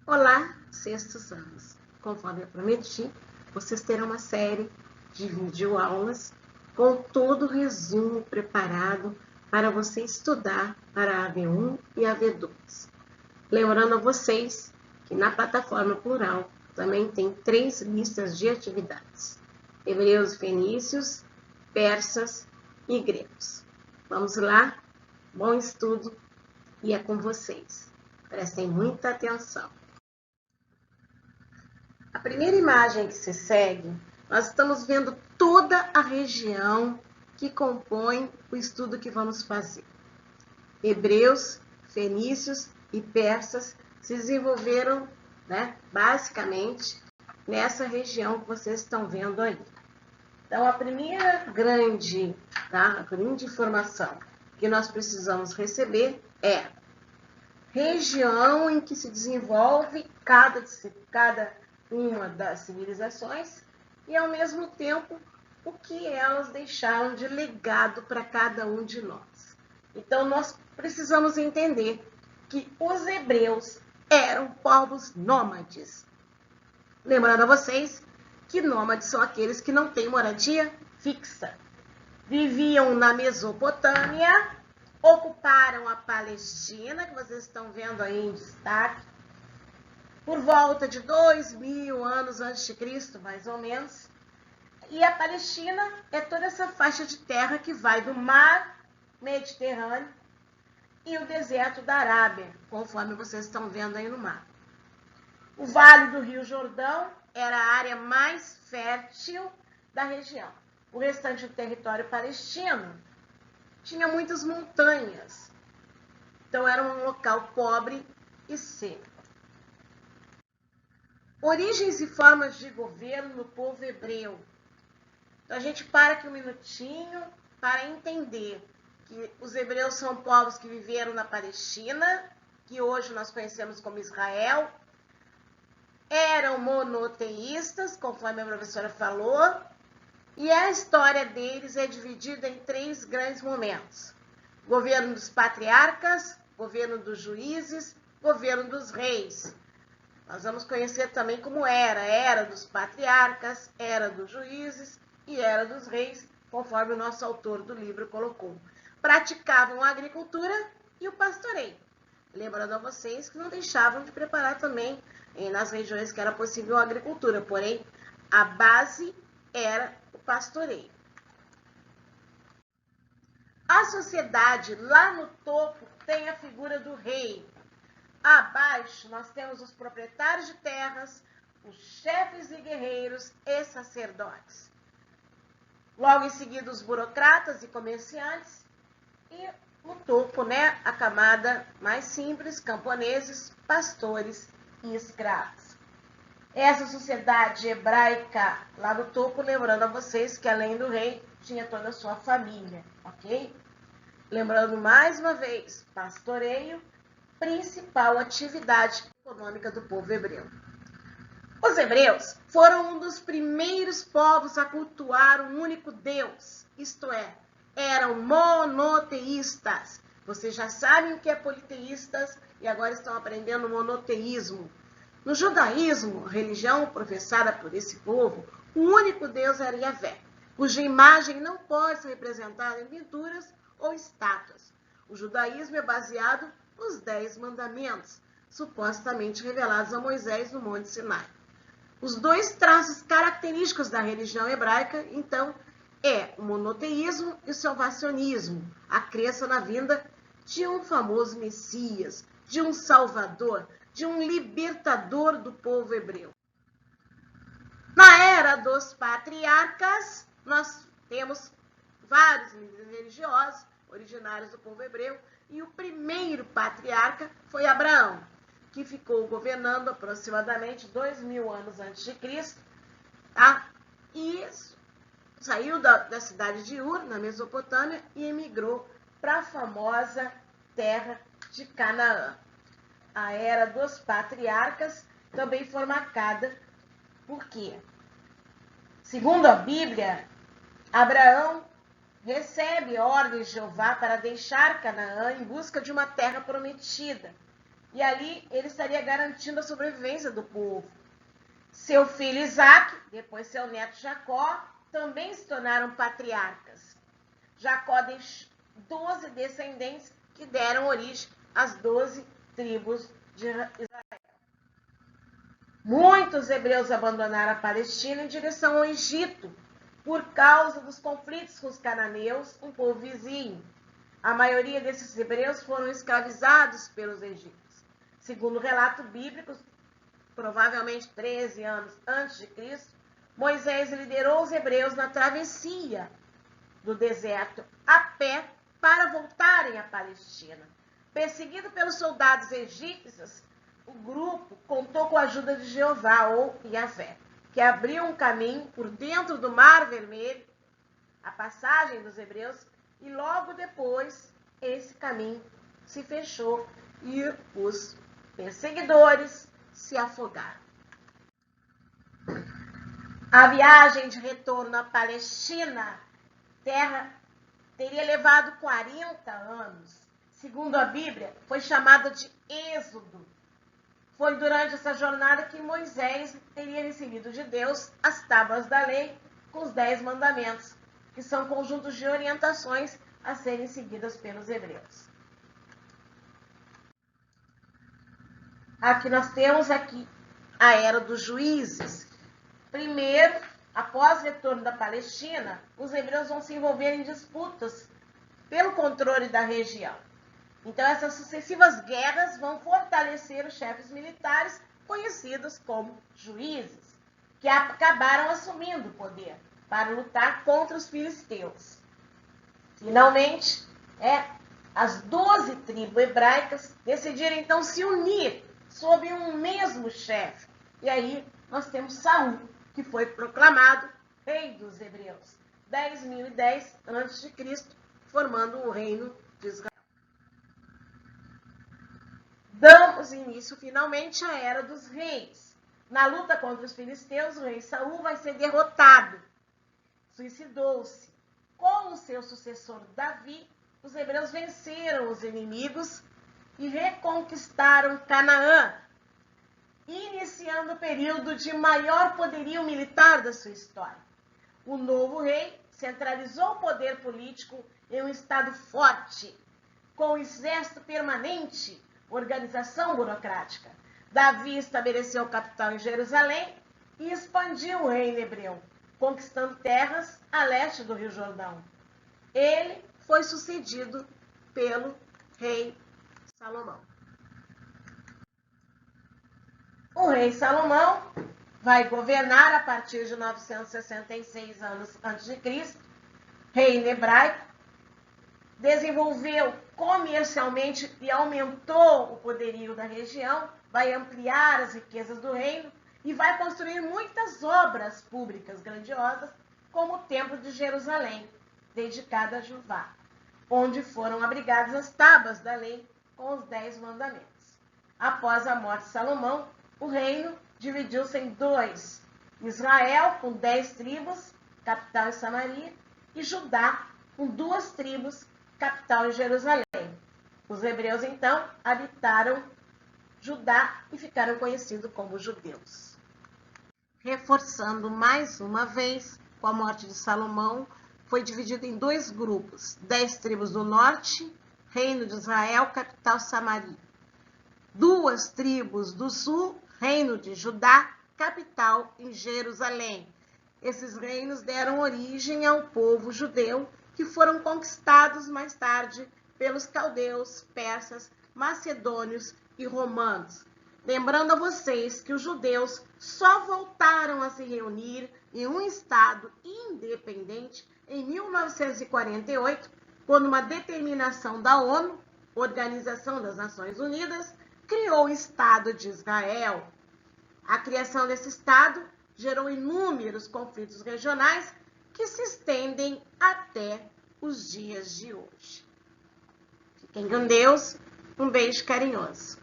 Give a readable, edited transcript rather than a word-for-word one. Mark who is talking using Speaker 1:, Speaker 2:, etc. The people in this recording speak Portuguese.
Speaker 1: Olá, sextos anos. Conforme eu prometi, vocês terão uma série de videoaulas com todo o resumo preparado para você estudar para a AV1 e a AV2. Lembrando a vocês que na plataforma Plural também tem 3 listas de atividades: Hebreus, Fenícios, Persas e Gregos. Vamos lá? Bom estudo e é com vocês. Prestem muita atenção. A primeira imagem que se segue, nós estamos vendo toda a região que compõe o estudo que vamos fazer. Hebreus, fenícios e persas se desenvolveram, basicamente, nessa região que vocês estão vendo aí. Então, a primeira grande informação que nós precisamos receber é região em que se desenvolve cada uma das civilizações e, ao mesmo tempo, o que elas deixaram de legado para cada um de nós. Então, nós precisamos entender que os hebreus eram povos nômades. Lembrando a vocês que nômades são aqueles que não têm moradia fixa. Viviam na Mesopotâmia, ocuparam a Palestina, que vocês estão vendo aí em destaque, por volta de 2000 anos antes de Cristo, mais ou menos. E a Palestina é toda essa faixa de terra que vai do mar Mediterrâneo e o deserto da Arábia, conforme vocês estão vendo aí no mapa. O Vale do Rio Jordão era a área mais fértil da região. O restante do território palestino tinha muitas montanhas, então era um local pobre e seco. Origens e formas de governo no povo hebreu. Então a gente para aqui um minutinho para entender que os hebreus são povos que viveram na Palestina, que hoje nós conhecemos como Israel, eram monoteístas, conforme a professora falou, e a história deles é dividida em 3 grandes momentos: governo dos patriarcas, governo dos juízes, governo dos reis. Nós vamos conhecer também como era dos patriarcas, era dos juízes e era dos reis, conforme o nosso autor do livro colocou. Praticavam a agricultura e o pastoreio. Lembrando a vocês que não deixavam de preparar também nas regiões que era possível a agricultura, porém a base era o pastoreio. A sociedade lá no topo tem a figura do rei. Abaixo nós temos os proprietários de terras, os chefes e guerreiros e sacerdotes. Logo em seguida os burocratas e comerciantes e no topo, a camada mais simples, camponeses, pastores e escravos. Essa sociedade hebraica lá no topo, lembrando a vocês que além do rei, tinha toda a sua família, ok? Lembrando mais uma vez, pastoreio, principal atividade econômica do povo hebreu. Os hebreus foram um dos primeiros povos a cultuar um único Deus, isto é, eram monoteístas. Vocês já sabem o que é politeístas e agora estão aprendendo monoteísmo. No judaísmo, religião professada por esse povo, o único Deus era Yahvé, cuja imagem não pode ser representada em pinturas ou estátuas. O judaísmo é baseado nos 10 mandamentos, supostamente revelados a Moisés no Monte Sinai. Os 2 traços característicos da religião hebraica, então, é o monoteísmo e o salvacionismo, a crença na vinda de um famoso Messias, de um Salvador, de um libertador do povo hebreu. Na era dos patriarcas, nós temos vários líderes religiosos originários do povo hebreu, e o primeiro patriarca foi Abraão, que ficou governando aproximadamente 2000 anos antes de Cristo, e saiu da cidade de Ur, na Mesopotâmia, e emigrou para a famosa terra de Canaã. A era dos patriarcas também foi marcada por quê? Segundo a Bíblia, Abraão recebe ordens de Jeová para deixar Canaã em busca de uma terra prometida. e ali ele estaria garantindo a sobrevivência do povo. Seu filho Isaac, depois seu neto Jacó, também se tornaram patriarcas. Jacó deixou 12 descendentes que deram origem às 12 tribos de Israel. Muitos hebreus abandonaram a Palestina em direção ao Egito, por causa dos conflitos com os cananeus, um povo vizinho. A maioria desses hebreus foram escravizados pelos egípcios. Segundo o relato bíblico, provavelmente 13 anos antes de Cristo, Moisés liderou os hebreus na travessia do deserto a pé para voltarem à Palestina. Perseguido pelos soldados egípcios, o grupo contou com a ajuda de Jeová, ou Yahvé, que abriu um caminho por dentro do Mar Vermelho, a passagem dos hebreus, e logo depois esse caminho se fechou e os perseguidores se afogaram. A viagem de retorno à Palestina, terra, teria levado 40 anos. Segundo a Bíblia, foi chamada de Êxodo. Foi durante essa jornada que Moisés teria recebido de Deus as tábuas da lei com os 10 mandamentos, que são conjuntos de orientações a serem seguidas pelos hebreus. Aqui nós temos a era dos juízes. Primeiro, após o retorno da Palestina, os hebreus vão se envolver em disputas pelo controle da região. Então, essas sucessivas guerras vão fortalecer os chefes militares, conhecidos como juízes, que acabaram assumindo o poder para lutar contra os filisteus. Finalmente, as 12 tribos hebraicas decidiram então se unir sob um mesmo chefe. E aí nós temos Saul, que foi proclamado rei dos hebreus, 10.010 a.C., formando o reino de Israel. Damos início finalmente à era dos reis. Na luta contra os filisteus, o rei Saul vai ser derrotado. Suicidou-se. Com o seu sucessor Davi, os hebreus venceram os inimigos e reconquistaram Canaã, iniciando o período de maior poderio militar da sua história. O novo rei centralizou o poder político em um estado forte, com exército permanente, organização burocrática. Davi estabeleceu capital em Jerusalém e expandiu o reino hebreu, conquistando terras a leste do Rio Jordão. Ele foi sucedido pelo rei Salomão. O rei Salomão vai governar a partir de 966 anos antes de Cristo, reino hebraico, desenvolveu comercialmente e aumentou o poderio da região, vai ampliar as riquezas do reino e vai construir muitas obras públicas grandiosas, como o Templo de Jerusalém, dedicado a Jeová, onde foram abrigadas as tábuas da lei com os 10 mandamentos. Após a morte de Salomão, o reino dividiu-se em dois: Israel, com 10 tribos, capital em Samaria, e Judá, com 2 tribos, capital em Jerusalém. Os hebreus, então, habitaram Judá e ficaram conhecidos como judeus. Reforçando mais uma vez, com a morte de Salomão, foi dividido em 2 grupos: 10 tribos do norte, reino de Israel, capital Samaria. 2 tribos do sul, reino de Judá, capital em Jerusalém. Esses reinos deram origem ao povo judeu, que foram conquistados mais tarde pelos caldeus, persas, macedônios e romanos. Lembrando a vocês que os judeus só voltaram a se reunir em um estado independente em 1948, quando uma determinação da ONU, Organização das Nações Unidas, criou o Estado de Israel. A criação desse Estado gerou inúmeros conflitos regionais que se estendem até os dias de hoje. Fiquem com Deus. Um beijo carinhoso.